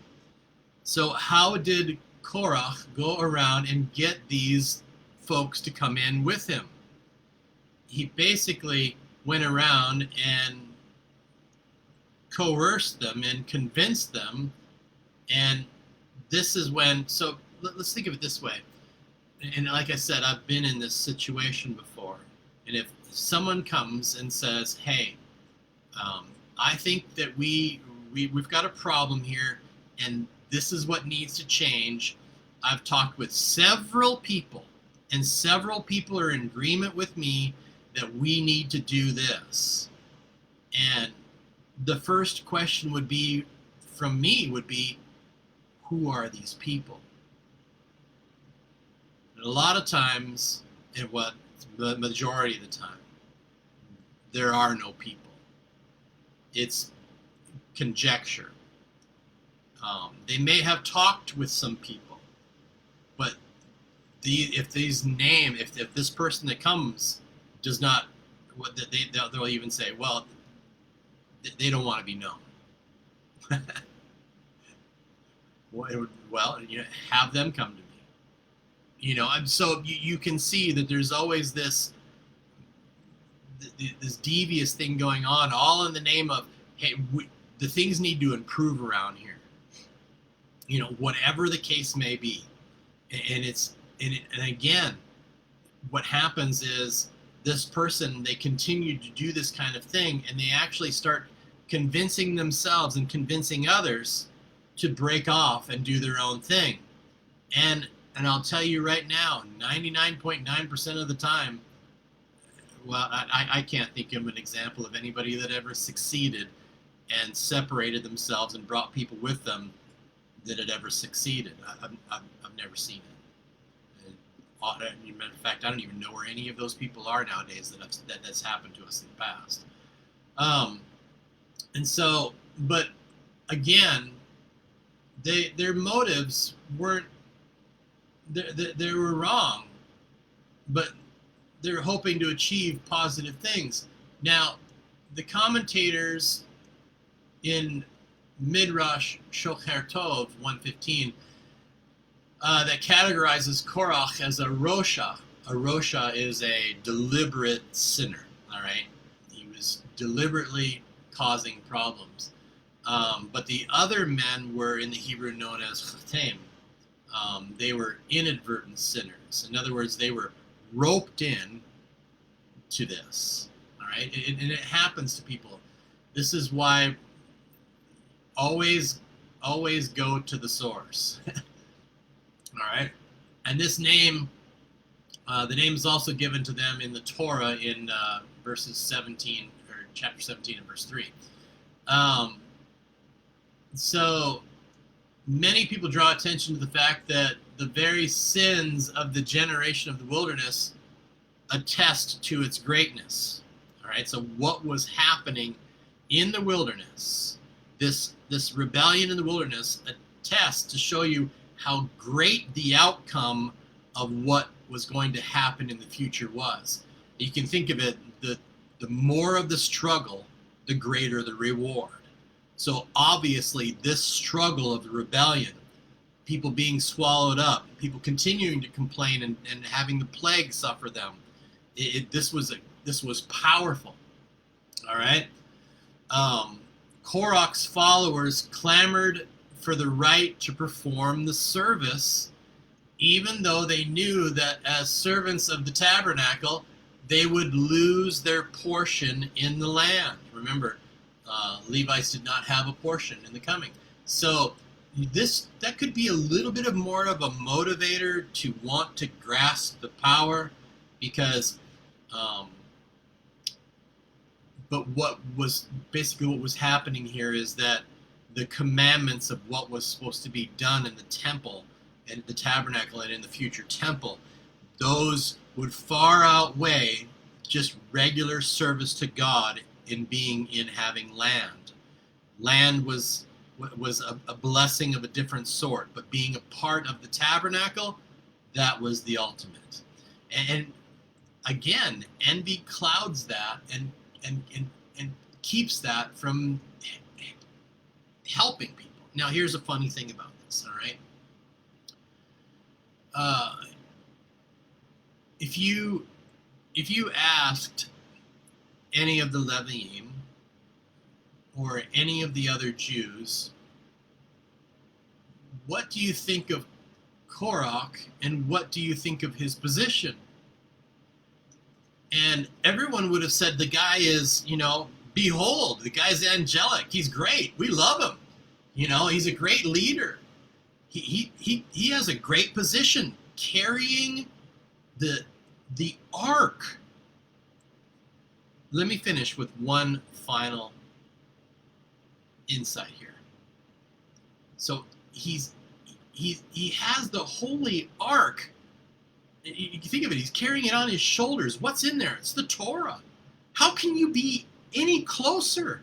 So how did Korach go around and get these folks to come in with him? He basically went around and coerced them and convinced them, and this is when, so let's think of it this way. And like I said, I've been in this situation before. And if someone comes and says, hey, I think that we've got a problem here, and this is what needs to change. I've talked with several people, and several people are in agreement with me that we need to do this. And the first question from me would be, who are these people? And a lot of times, and what the majority of the time, there are no people. It's conjecture. They may have talked with some people, but if this person that comes does not, they'll even say, well, they don't want to be known. Well, have them come to me. And so you can see that there's always this devious thing going on, all in the name of, hey, the things need to improve around here. Whatever the case may be. And again, what happens is this person, they continue to do this kind of thing, and they actually start convincing themselves and convincing others to break off and do their own thing. And I'll tell you right now, 99.9% of the time, well, I can't think of an example of anybody that ever succeeded and separated themselves and brought people with them that had ever succeeded. I've never seen it. Matter of fact, I don't even know where any of those people are nowadays that's happened to us in the past. And so, but again, their motives weren't, they were wrong, but they're hoping to achieve positive things. Now, the commentators in Midrash Shocher Tov 115 that categorizes Korach as a Rosha. A Rosha is a deliberate sinner, all right? He was deliberately causing problems. But the other men were in the Hebrew known as Chatem. They were inadvertent sinners. In other words, they were roped in to this, all right? And it happens to people. This is why always go to the source. All right, and this name, the name is also given to them in the Torah in verses 17 or chapter 17 and verse 3. So many people draw attention to the fact that the very sins of the generation of the wilderness attest to its greatness. All right, so what was happening in the wilderness, this rebellion in the wilderness, attests to show you how great the outcome of what was going to happen in the future was. You can think of it, the more of the struggle, the greater the reward. So obviously this struggle of the rebellion, people being swallowed up, people continuing to complain and having the plague suffer them, this was powerful. All right. Korach's followers clamored for the right to perform the service, even though they knew that as servants of the tabernacle, they would lose their portion in the land. Remember, Levites did not have a portion in the coming. So that could be a little bit of more of a motivator to want to grasp the power, because but what was happening here is that the commandments of what was supposed to be done in the temple and the tabernacle and in the future temple, those would far outweigh just regular service to God in having land. Land was a blessing of a different sort, but being a part of the tabernacle, that was the ultimate. And again, envy clouds that and keeps that from helping people. Now, here's a funny thing about this, all right? If you asked any of the Leviim or any of the other Jews, what do you think of Korach and what do you think of his position? And everyone would have said the guy is, behold, the guy's angelic. He's great. We love him. He's a great leader. He has a great position carrying the ark. Let me finish with one final insight here. So he's he has the holy ark. You think of it, he's carrying it on his shoulders. What's in there? It's the Torah. How can you be any closer?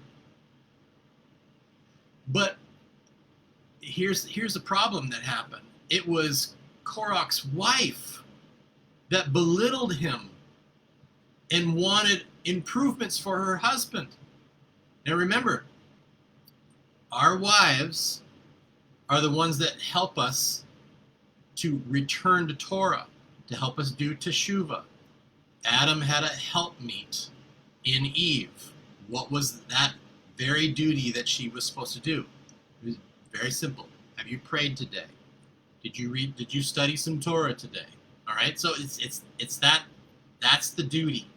But here's the problem that happened. It was Korach's wife that belittled him and wanted improvements for her husband. Now remember, our wives are the ones that help us to return to Torah, to help us do teshuvah. Adam had a helpmeet in Eve. What was that very duty that she was supposed to do? It was very simple. Have you prayed today? Did you study some Torah today? All right, so that's the duty.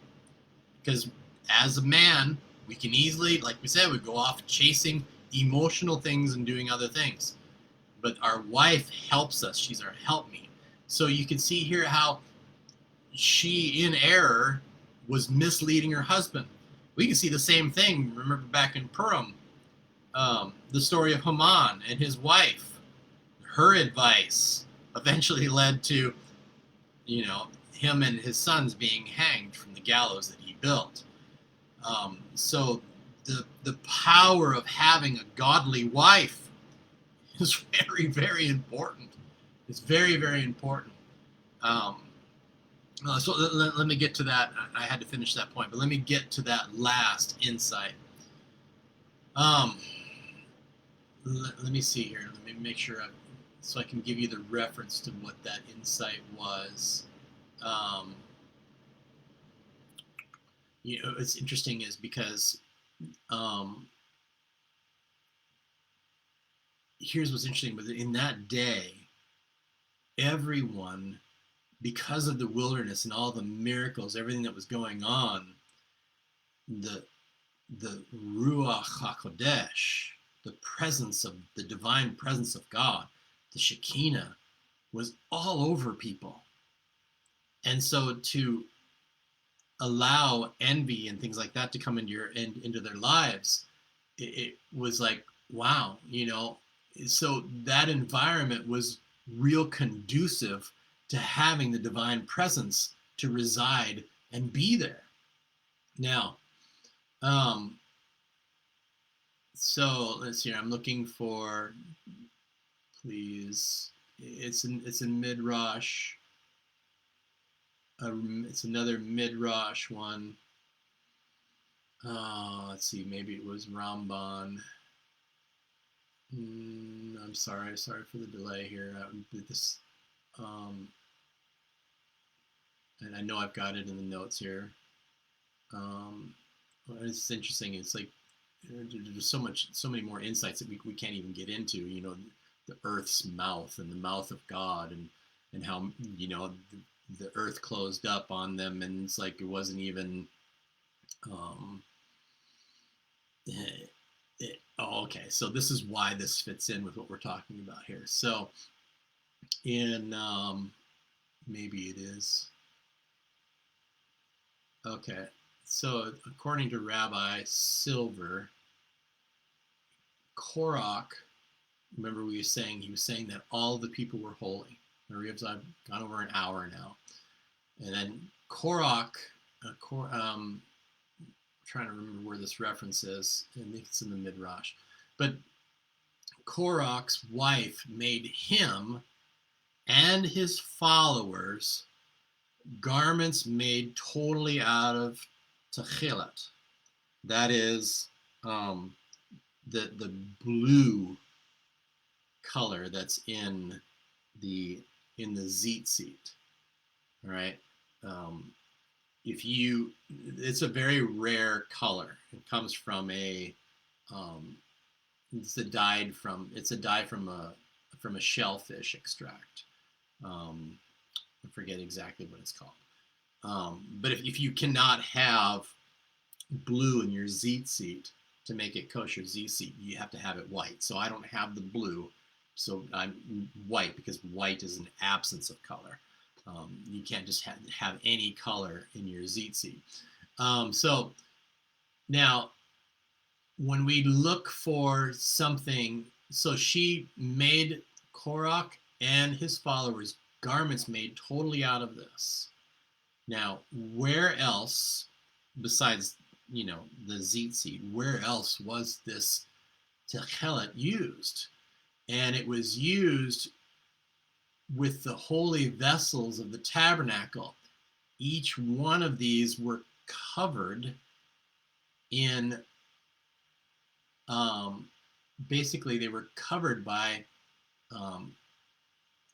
Because as a man, we can easily, like we said, we go off chasing emotional things and doing other things. But our wife helps us. She's our helpmeet. So you can see here how she, in error, was misleading her husband. We can see the same thing. Remember back in Purim, the story of Haman and his wife. Her advice eventually led to, him and his sons being hanged from the gallows that he built. So the power of having a godly wife is very, very important. It's very, very important. So let me get to that. I had to finish that point, but let me get to that last insight. Let me see here. Let me make sure so I can give you the reference to what that insight was. It's interesting is because here's what's interesting. But in that day, everyone, because of the wilderness and all the miracles, everything that was going on, the Ruach HaKodesh, the presence of the divine presence of God, the Shekinah, was all over people. And so to allow envy and things like that to come into their lives, it was like, wow, so that environment was real conducive to having the divine presence to reside and be there. Now, so let's see. I'm looking for, please. It's in Midrash. It's another Midrash one. Let's see. Maybe it was Ramban. I'm sorry for the delay here. This. And I know I've got it in the notes here. It's interesting. It's like there's so many more insights that we can't even get into. The earth's mouth and the mouth of God, and how the earth closed up on them, and it's like it wasn't even. Okay, so this is why this fits in with what we're talking about here. So in maybe it is. Okay, so according to Rabbi Silver, Korach, remember he was saying that all the people were holy. I've gone over an hour now. And then Korach, trying to remember where this reference is. I think it's in the Midrash. But Korach's wife made him and his followers garments made totally out of techelet. That is the blue color that's in the tzitzit. All right. It's a very rare color. It comes from it's a dye from a shellfish extract. I forget exactly what it's called. But if you cannot have blue in your tzitzit to make it kosher tzitzit, you have to have it white. So I don't have the blue, so I'm white, because white is an absence of color. You can't just have any color in your tzitzit. So now, when we look for something, so she made Korach and his followers garments made totally out of this. Now, where else, besides, the tzitzit, where else was this techelet used? And it was used with the holy vessels of the tabernacle. Each one of these were covered in, basically they were covered by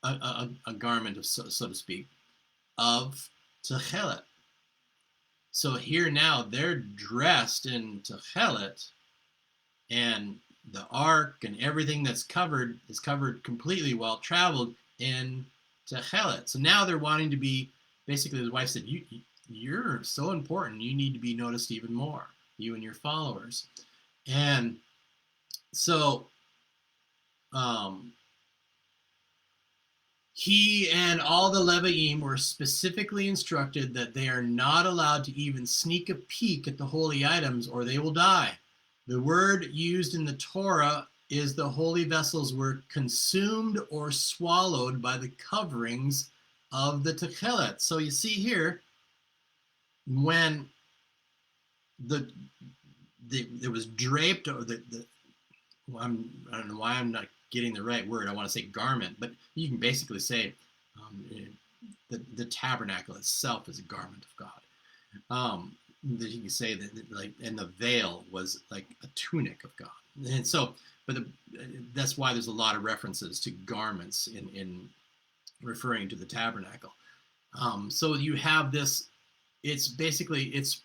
a garment, of, so to speak, of techelet. So here now they're dressed in techelet, and the ark and everything that's covered is covered completely while traveled in techelet. So now they're wanting to be, basically his wife said, you're so important, you need to be noticed even more, you and your followers. And so he and all the Leviim were specifically instructed that they are not allowed to even sneak a peek at the holy items or they will die. The word used in the Torah is the holy vessels were consumed or swallowed by the coverings of the techelet. So you see here, when it was draped, or I don't know why I'm not getting the right word. I want to say garment, but you can basically say the tabernacle itself is a garment of God. You can say that, like, and the veil was like a tunic of God. And so, but that's why there's a lot of references to garments in referring to the tabernacle. So you have this. It's basically it's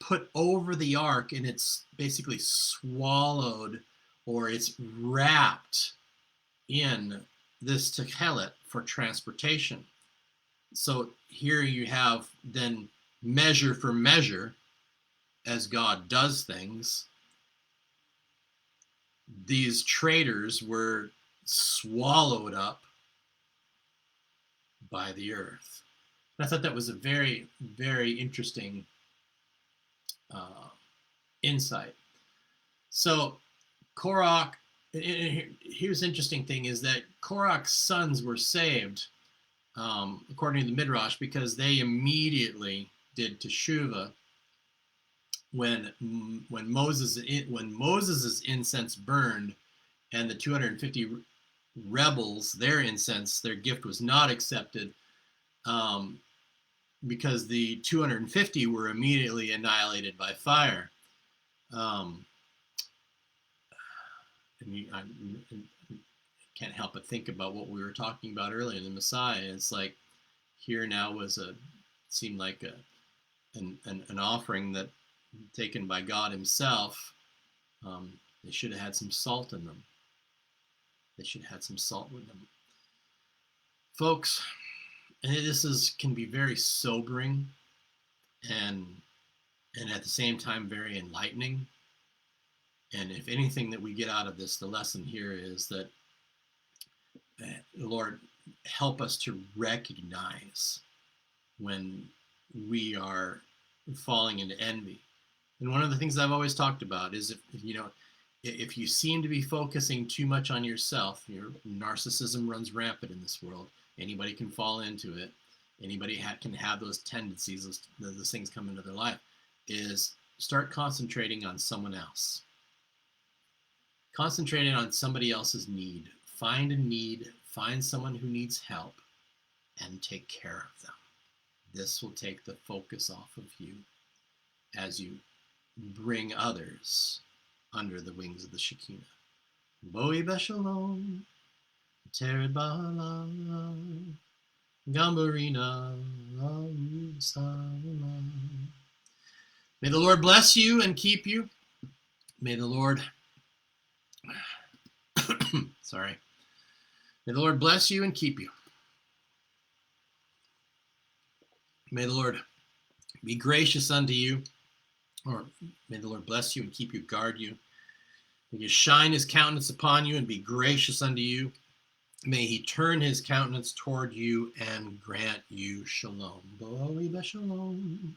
put over the ark, and it's basically swallowed, or it's wrapped in this techelet for transportation. So here you have then measure for measure, as God does things. These traders were swallowed up by the earth. And I thought that was a very, very interesting insight. So Korach, here's the interesting thing, is that Korach's sons were saved, according to the Midrash, because they immediately did teshuvah when Moses' incense burned, and the 250 rebels, their incense, their gift was not accepted, because the 250 were immediately annihilated by fire. I can't help but think about what we were talking about earlier in the Messiah. It's like, here now seemed like an offering that taken by God himself. They should have had some salt in them. They should have had some salt with them. Folks, and this can be very sobering and at the same time very enlightening. And if anything that we get out of this, the lesson here is that, Lord, help us to recognize when we are falling into envy. And one of the things I've always talked about is if you seem to be focusing too much on yourself, your narcissism runs rampant in this world. Anybody can fall into it. Anybody can have those tendencies, those things come into their life, is start concentrating on someone else. Concentrating on somebody else's need. Find a need, find someone who needs help, and take care of them. This will take the focus off of you as you bring others under the wings of the Shekinah. Boi Shalom, Tered Bala, Gambarina, May the Lord bless you and keep you. May the Lord, May the Lord bless you and keep you. May the Lord be gracious unto you, or may the Lord bless you and keep you, guard you. May he shine his countenance upon you and be gracious unto you. May he turn his countenance toward you and grant you shalom. Shalom.